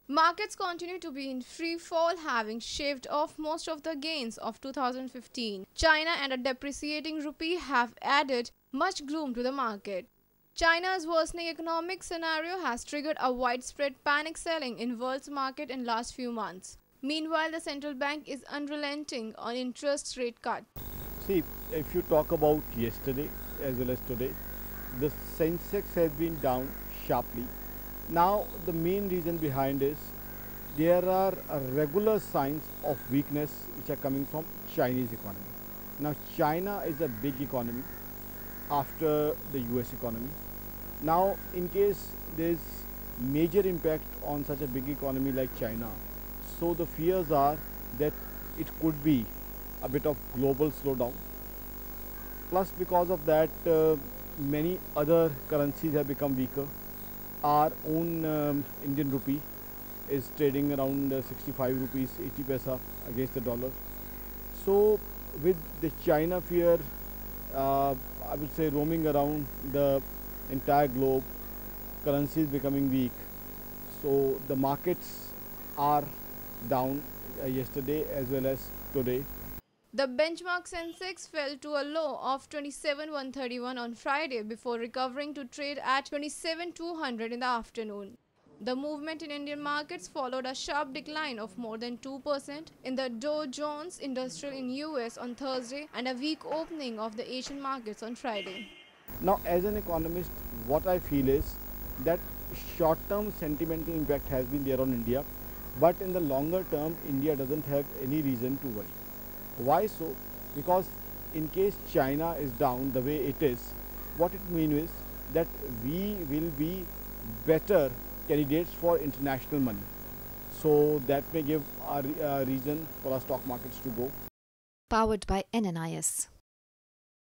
Markets continue to be in free fall, having shaved off most of the gains of 2015. China and a depreciating rupee have added much gloom to the market. China's worsening economic scenario has triggered a widespread panic selling in world's market in last few months. Meanwhile, the central bank is unrelenting on interest rate cut. See, if you talk about yesterday as well as today, the Sensex has been down sharply. Now, the main reason behind is there are regular signs of weakness which are coming from Chinese economy. Now, China is a big economy after the US economy. Now, in case there is major impact on such a big economy like China, so the fears are that it could be a bit of global slowdown. Plus, because of that, many other currencies have become weaker. Our own Indian rupee is trading around 65 rupees 80 paisa against the dollar. So, with the China fear, I would say roaming around the entire globe, currencies becoming weak. So, the markets are down yesterday as well as today. The benchmark Sensex fell to a low of 27,131 on Friday before recovering to trade at 27,200 in the afternoon. The movement in Indian markets followed a sharp decline of more than 2% in the Dow Jones Industrial in US on Thursday and a weak opening of the Asian markets on Friday. Now, as an economist, what I feel is that short-term sentimental impact has been there on India, but in the longer term, India doesn't have any reason to worry. Why so? Because in case China is down the way it is, what it means is that we will be better candidates for international money. So that may give a reason for our stock markets to go. Powered by NNIS.